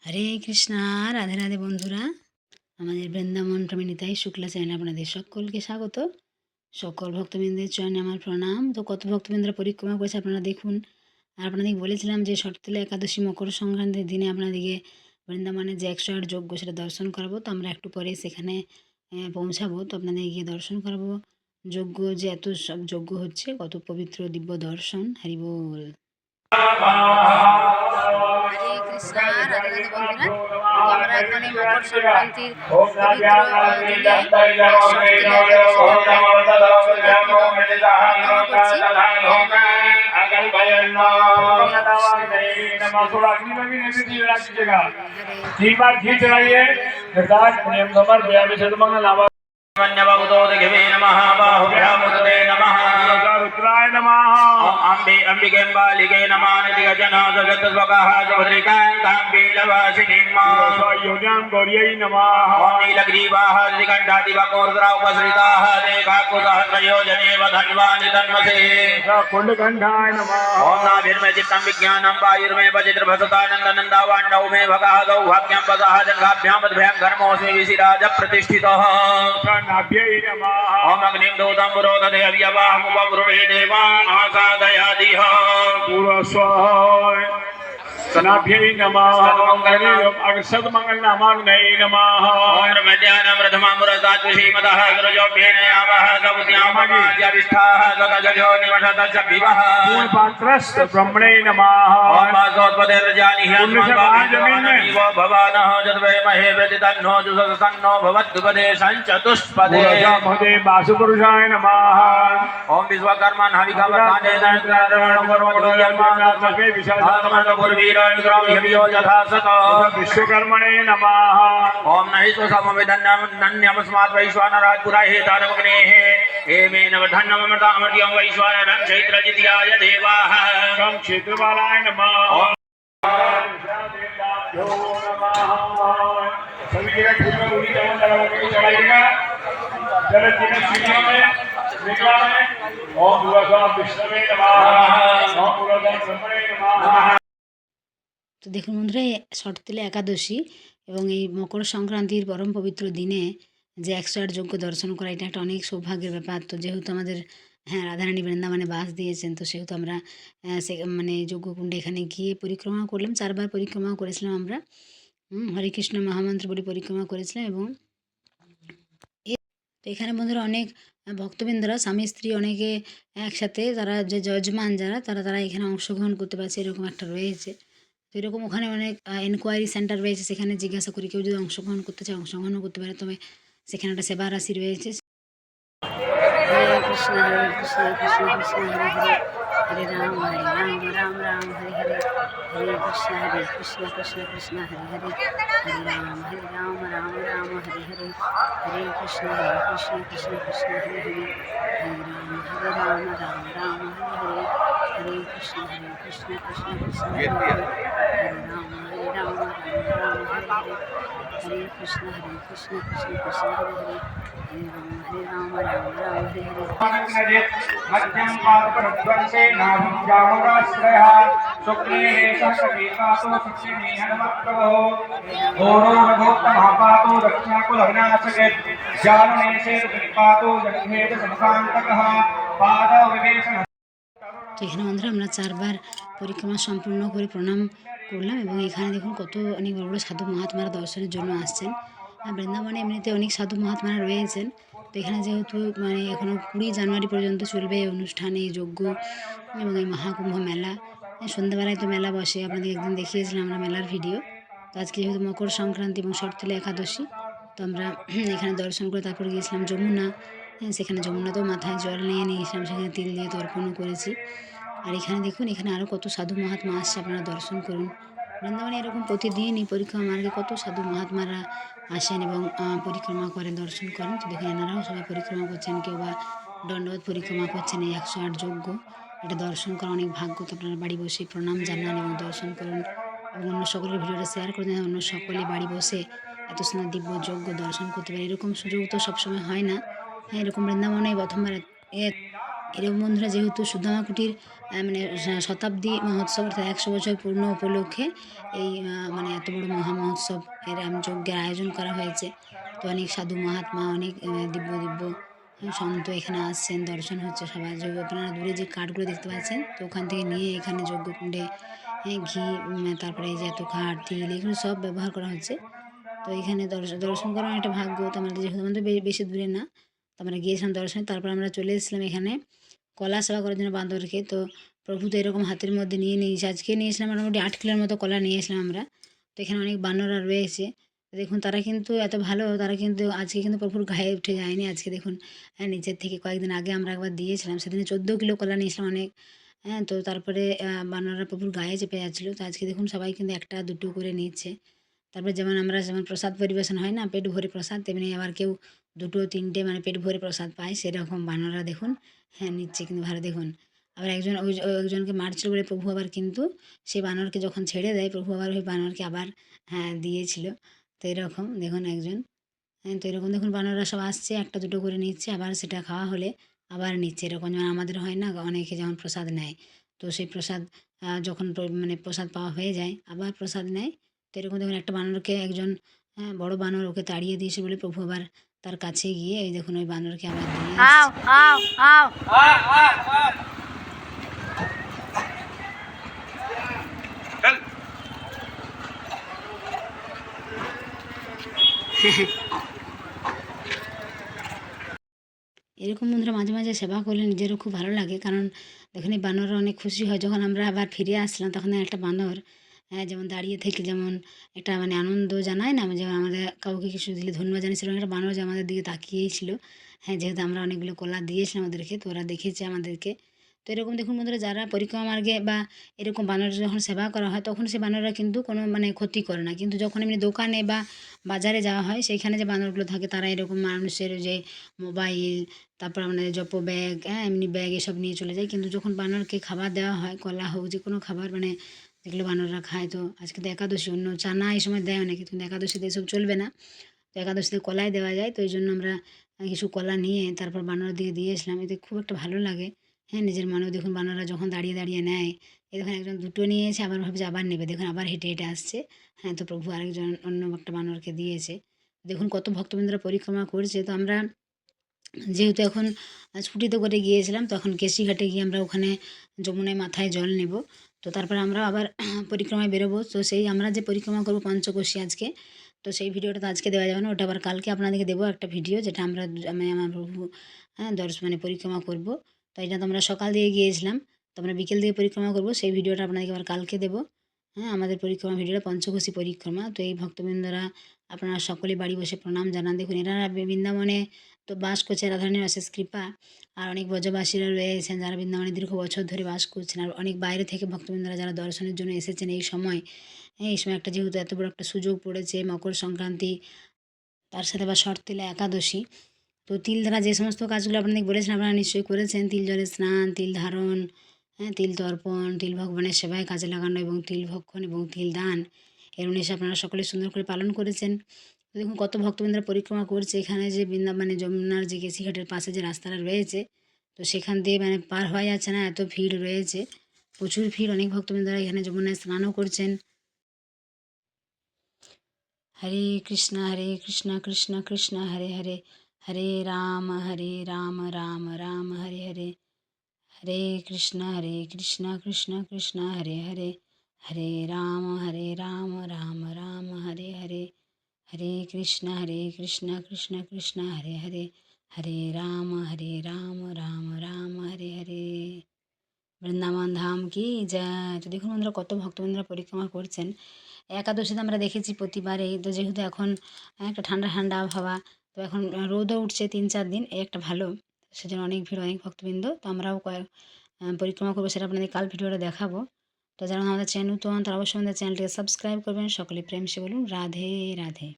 হরে কৃষ্ণা। রাধে রাধে বন্ধুরা, আমাদের বৃন্দাবন প্রেমী নিতাই শুক্লা চ্যানেলে আপনাদের সকলকে স্বাগত। সকল ভক্তবৃন্দের চরণে আমার প্রণাম। তো কত ভক্তবৃন্দরা পরিক্রমা করেছে আপনারা দেখুন। আর আপনাদেরকে বলেছিলাম যে শর্তলা একাদশী মকর সংক্রান্তির দিনে আপনাদেরকে বৃন্দাবনের যে 108 যজ্ঞ সেটা দর্শন করাবো। তো আমরা একটু পরে সেখানে পৌঁছাবো। তো আপনাদের গিয়ে দর্শন করাবো যজ্ঞ, যে এত সব যজ্ঞ হচ্ছে, কত পবিত্র দিব্য দর্শন। হরি বল। হরে কৃষ্ণা। রাধে রাধে বন্ধুরা, তো আমরা এখন এই মকর সংক্রান্তির পবিত্র দিনে শর্তলা একাদশীতে আমরা করছি। तीन बार घी चढ़ाइए नमः बाहुभ्यामुदते नमः रुद्राय नमः अम्बे अंबिकेम्बालिके नमः निधिगजना जगत्स्वगः सुभद्रिकान्ताम्बीलवासिनीं योग्यां गौर्यै नमः ॐ नीलग्रीवाः निधिकण्ठादिवकोर्द्रा उपसृताः देखाकुसहस्रयोजनेव धन्वानि तन्मसे कुण्डकण्ठाय नमः ॐ नाभिर्मे चित्तं विज्ञानं वायुर्मे वजित्रभसतानन्दनन्दावाण्डौ मे भगः गौभाग्यं वसः जङ्घाभ्यां मद्भ्यां घर्मोऽस्मि विशिराज प्रतिष्ठितः ओम अग्निं दूतं पुरोदते अव्यवाहमुपब्रुवे देवान् आसादयादिह पूर्वस्वाय सनाभ्यै नमः अक्षतमंगल नामाग्नै नमः ओम मध्याह्नं प्रथमामुरतात् श्रीमतः गुरुजोभ्येन यावः समुद्यामाज्याविष्ठाः सतजो निवसतश्च विवः पूर्णपात्रस्त ब्रह्मणे नमः ओम वासोत्पदेर्जानिः अन्नवाजमीव भवानः जद्वै महे प्रतितन्नो जुसतन्नो भवद्दुपदेशं चतुष्पदे भवते वासुपुरुषाय नमः ओम विश्वकर्मा हविकवताने दन्तरणं विशालपूर्वीर विश्वकर्मणे नमः ओम नहि स्वसमवेदन्यमस्मात् वैश्वानरात् पुराहेतारमग्नेः हेमेन वर्धन्नममृतामर्त्यं वैश्वानरं चैत्रजित्याय देवाः कं क्षेत्रबालाय नमः सभी जगह पूरी चढ़ाइएगा ओम विष्णवे नमः ओम ब्रह्मणे नमः। তো দেখুন বন্ধুরা, এই শর্তলা একাদশী এবং এই মকর সংক্রান্তির পরম পবিত্র দিনে যে 108 যজ্ঞ দর্শন করা, এটা একটা অনেক সৌভাগ্যের ব্যাপার। তো যেহেতু আমাদের রাধারানী বৃন্দাবনে বাস দিয়েছেন, তো সেহেতু আমরা সে মানে যজ্ঞকুণ্ডে এখানে গিয়ে পরিক্রমা করলাম। 4 বার পরিক্রমা করেছিলাম আমরা। হরে কৃষ্ণ মহামন্ত্র বলে পরিক্রমা করেছিলাম। এবং তো এখানে বন্ধুরা অনেক ভক্তবৃন্দরা স্বামী স্ত্রী অনেকে একসাথে, তারা যে যজমান যারা তারা এখানে অংশগ্রহণ করতে পারছে, এরকম একটা রয়েছে। তো এরকম ওখানে অনেক এনকোয়ারি সেন্টার রয়েছে, সেখানে জিজ্ঞাসা করি কেউ যদি অংশগ্রহণ করতে চায় অংশগ্রহণও করতে পারে। তবে সেখানে একটা সেবা রাশি রয়েছে। হরে কৃষ্ণ হরে কৃষ্ণ কৃষ্ণ কৃষ্ণ হরে হরে, হরে রাম রাম রাম হরে হরে, হরে কৃষ্ণ কৃষ্ণ কৃষ্ণ হরে হরে, হরে রাম রাম রাম হরে হরে, হরে কৃষ্ণ কৃষ্ণ কৃষ্ণ হরে হরে, হরে রাম রাম রাম হরে হরে, হরে কৃষ্ণ কৃষ্ণ কৃষ্ণ হরে হরে, হরে রাম রাম রাম হরে হরে, हरे कृष्ण कृष्ण कृष्ण हरे हरे, हरे राम राम राम हरे हरे। मध्यम पादप्रध्वंसे नाभं जामुराश्रयः शुक्लेः सकलेकातो सुक्षिणीहनमप्रभो घोरो रघोत्तमः दक्षिणाकुलविनाशके जालनेशे कृपातो जगभेद समकान्तकः पादविवेशन। তো এখানে বন্ধুরা আমরা 4 বার পরিক্রমা সম্পূর্ণ করে প্রণাম করলাম। এবং এখানে দেখুন কত অনেক বড় বড় সাধু মহাত্মারা দর্শনের জন্য আসছেন। বৃন্দাবনে এমনিতে অনেক সাধু মহাত্মারা রয়েছেন। তো এখানে যেহেতু এখনও 20 জানুয়ারি পর্যন্ত চলবে এই অনুষ্ঠান, এই যজ্ঞ এবং এই মহাকুম্ভ মেলা। সন্ধ্যাবেলায় তো মেলা বসে, আপনাদের একদিন দেখিয়েছিলাম আমরা মেলার ভিডিও। তো আজকে যেহেতু মকর সংক্রান্তি এবং শর্তলা একাদশী, তো আমরা এখানে দর্শন করে তারপর গিয়েছিলাম যমুনা। সেখানে যমুনাতেও মাথায় জল নিয়ে নিয়েছিলাম, সেখানে তিল দিয়ে তর্পণও করেছি। আর এখানে দেখুন, এখানে আরও কত সাধু মহাত্মা আসছে, আপনারা দর্শন করুন। বৃন্দাবনে এরকম প্রতিদিনই পরিক্রমা মার্গে কত সাধু মহাত্মারা আসেন এবং পরিক্রমা করেন, দর্শন করেন। তো দেখুন এনারাও সবাই পরিক্রমা করছেন, কেউ বা দণ্ডবোধ পরিক্রমা করছেন। এই 108 যজ্ঞ, এটা দর্শন করা অনেক ভাগ্য। তো আপনারা বাড়ি বসে প্রণাম জানান এবং দর্শন করুন এবং অন্য সকলের ভিডিওটা শেয়ার করে দেন, অন্য সকলে বাড়ি বসে এত সুন্দর দিব্য যজ্ঞ দর্শন করতে পারে। এরকম সুযোগ তো সবসময় হয় না। এরকম বৃন্দাবনে প্রথমবার এরকম বন্ধুরা যেহেতু সুদামা কুটির মানে শতাব্দী মহোৎসব অর্থাৎ 100 বছর পূর্ণ উপলক্ষে এই মানে এত বড় মহা মহোৎসব এর যজ্ঞের আয়োজন করা হয়েছে। তো অনেক সাধু মহাত্মা অনেক দিব্য দিব্য সন্ত এখানে আসছেন, দর্শন হচ্ছে সবার। যে আপনারা দূরে যে কাঠগুলো দেখতে পাচ্ছেন তো ওখান থেকে নিয়ে এখানে যজ্ঞকুণ্ডে ঘি তারপরে এই যে এত কাঠ তিল এগুলো সব ব্যবহার করা হচ্ছে। তো এখানে দর্শন করার একটা ভাগ্য, তো আমাদের যেহেতু আমাদের বেশি দূরে না, তো আমরা গিয়েছিলাম দর্শনে। তারপর আমরা চলে এসেছিলাম এখানে কলা সেবা করার জন্য বাঁদরকে। তো প্রভু তো এরকম হাতের মধ্যে নিয়ে নিয়েছে, আজকে নিয়েছিলাম মোটামুটি 8 কিলোর মতো কলা নিয়েছিলাম আমরা। তো এখানে অনেক বানররা রয়েছে। তো দেখুন তারা কিন্তু এত ভালো, তারা কিন্তু আজকে কিন্তু প্রভুর গায়ে উঠে যায়নি। আজকে দেখুন নিচের থেকে কয়েকদিন আগে আমরা একবার দিয়েছিলাম, সেদিনে 14 কিলো কলা নিয়েছিলাম অনেক। তো তারপরে বানররা প্রভুর গায়ে চেপে যাচ্ছিলো। তো আজকে দেখুন সবাই কিন্তু 1টা 2টো করে নিচ্ছে। তারপর যেমন প্রসাদ পরিবেশন হয় না পেট ভরে প্রসাদ, তেমনি আবার কেউ 2টো 3টে মানে পেট ভরে প্রসাদ পায়, সেরকম বানররা দেখুন নিচ্ছে কিন্তু ভালো। দেখুন আবার একজনকে মারছিল বলে প্রভু আবার কিন্তু সেই বানরকে যখন ছেড়ে দেয় প্রভু আবার ওই বানরকে আবার দিয়েছিল। তো এরকম দেখুন একজন তো এরকম দেখুন বানররা সব আসছে 1টা 2টো করে নিচ্ছে, আবার সেটা খাওয়া হলে আবার নিচ্ছে। এরকম যেমন আমাদের হয় না অনেকে যেমন প্রসাদ নেয়, তো সেই প্রসাদ যখন মানে প্রসাদ পাওয়া হয়ে যায় আবার প্রসাদ নেয়। তো এরকম দেখুন একটা বানরকে একজন বড় বানর ওকে তাড়িয়ে দিয়েছে বলে প্রভু আবার তার কাছে গিয়ে এই দেখুন ওই বানরকে আবার দিয়ে Ow, আসছে। ow, ow. এরকম বন্ধুরা মাঝে মাঝে সেবা করলে নিজেরও খুব ভালো লাগে, কারণ দেখুন এই বানররা অনেক খুশি হয়। যখন আমরা আবার ফিরে আসলাম তখন একটা বানর যেমন দাঁড়িয়ে থেকে যেমন একটা মানে আনন্দ জানায় না, যেমন আমাদের কাউকে কিছু দিলে ধন্যবাদ জানিয়ে, সেরকম একটা বানর যে আমাদের দিকে তাকিয়েই ছিল। যেহেতু আমরা অনেকগুলো কলা দিয়েছিলাম ওদেরকে, তো ওরা দেখেছে আমাদেরকে। তো এরকম দেখুন বন্ধুরা যারা পরিক্রমা মার্গে বা এরকম বানর যখন সেবা করা হয় তখন সে বানররা কিন্তু কোনো মানে ক্ষতি করে না, কিন্তু যখন এমনি দোকানে বা বাজারে যাওয়া হয় সেইখানে যে বানরগুলো থাকে তারা এরকম মানুষের যে মোবাইল, তারপর আমাদের জপ ব্যাগ এমনি ব্যাগ এসব নিয়ে চলে যায়। কিন্তু যখন বানরকে খাবার দেওয়া হয় কলা হোক যে কোনো খাবার মানে যেগুলো বানররা খায়, তো আজকে তো একাদশী, অন্য চানা এই সময় দেয় অনেকে, কিন্তু একাদশীতে এসব চলবে না। তো একাদশীতে কলাই দেওয়া যায়, তো এই জন্য আমরা কিছু কলা নিয়ে তারপর বানরের দিকে দিয়ে এসলাম। এতে খুব একটা ভালো লাগে। নিজের মনেও দেখুন বানররা যখন দাঁড়িয়ে দাঁড়িয়ে নেয়, এই দেখুন একজন 2টো নিয়েছে আবার ভাবছে আবার নেবে, দেখুন আবার হেঁটে হেঁটে আসছে। তো প্রভু আরেকজন অন্য একটা বানরকে দিয়েছে। দেখুন কত ভক্তবৃন্দরা পরিক্রমা করছে। তো আমরা যেহেতু এখন স্কুটিতে করে গিয়েছিলাম, তখন কেশিঘাটে গিয়ে আমরা ওখানে যমুনায় মাথায় জল নেব। তো তারপরে আমরা আবার পরিক্রমায় বেরোবো। তো সেই আমরা যে পরিক্রমা করবো পঞ্চকোশী আজকে, তো সেই ভিডিওটা তো আজকে দেওয়া যাবে না, ওটা আবার কালকে আপনাদেরকে দেবো একটা ভিডিও, যেটা আমি আমার প্রভু মানে পরিক্রমা করব। তো এটা তো আমরা সকাল দিয়ে গিয়েছিলাম, তো আমরা বিকেল দিয়ে পরিক্রমা করব, সেই ভিডিওটা আপনাদেরকে আবার কালকে দেবো। আমাদের পরিক্রমা ভিডিওটা পঞ্চকোশী পরিক্রমা। তো এই ভক্তবৃন্দরা আপনারা সকলে বাড়ি বসে প্রণাম জানান। দেখুন এরা বৃন্দাবনে তো বাস করছে, রাধারানীর অশেষ কৃপা। আর অনেক ব্রজবাসীরা রয়েছেন যারা বৃন্দাবনে দীর্ঘ বছর ধরে বাস করছেন, আর অনেক বাইরে থেকে ভক্তবৃন্দরা যারা দর্শনের জন্য এসেছেন এই সময়। এই সময় একটা যেহেতু এত বড় একটা সুযোগ পড়েছে মকর সংক্রান্তি, তার সাথে আবার শর্তিলা একাদশী। তো তিল ধারা যে সমস্ত কাজগুলো আপনাদের বলেছেন আপনারা নিশ্চয়ই করেছেন, তিল জলে স্নান, তিল ধারণ, তিল তর্পণ, তিল ভগবানের সেবায় কাজে লাগানো এবং তিল ভক্ষণ এবং তিল দান, এর উনিশ আপনারা সকলে সুন্দর করে পালন করেছেন। তো দেখুন কত ভক্তবৃন্দরা পরিক্রমা করছে। এখানে যে মানে যমুনার যে কেশিঘাটের পাশে যে রাস্তাটা রয়েছে, তো সেখান দিয়ে মানে পার হওয়া যাচ্ছে না, এত ভিড় রয়েছে, প্রচুর ভিড়। অনেক ভক্তবৃন্দরা এখানে যমুনায় স্নানও করছেন। হরে কৃষ্ণ কৃষ্ণ কৃষ্ণ হরে হরে, হরে রাম রাম রাম হরে হরে, হরে কৃষ্ণ কৃষ্ণ কৃষ্ণ হরে হরে, হরে রাম রাম রাম হরে হরে, হরে কৃষ্ণ কৃষ্ণ কৃষ্ণ হরে হরে, হরে রাম রাম রাম হরে হরে। বৃন্দাবন ধাম কি জয়। তো দেখুন বন্ধুরা কত ভক্তবৃন্দরা পরিক্রমা করছেন। একাদশীতে আমরা দেখেছি প্রতিবারেই, তো যেহেতু এখন একটা ঠান্ডা ঠান্ডা আবহাওয়া, তো এখন রোদও উঠছে 3-4 দিন, এই একটা ভালো, সেজন্য অনেক ভিড় অনেক ভক্তবৃন্দ। তো আমরাও পরিক্রমা করবো, সেটা আপনাদের কাল ভিডিওটা দেখাবো। তো যারা আমাদের চ্যানেল নতুন তারা অবশ্যই আমাদের চ্যানেলটিকে সাবস্ক্রাইব করবেন। সকলে প্রেম সে বলুন রাধে রাধে।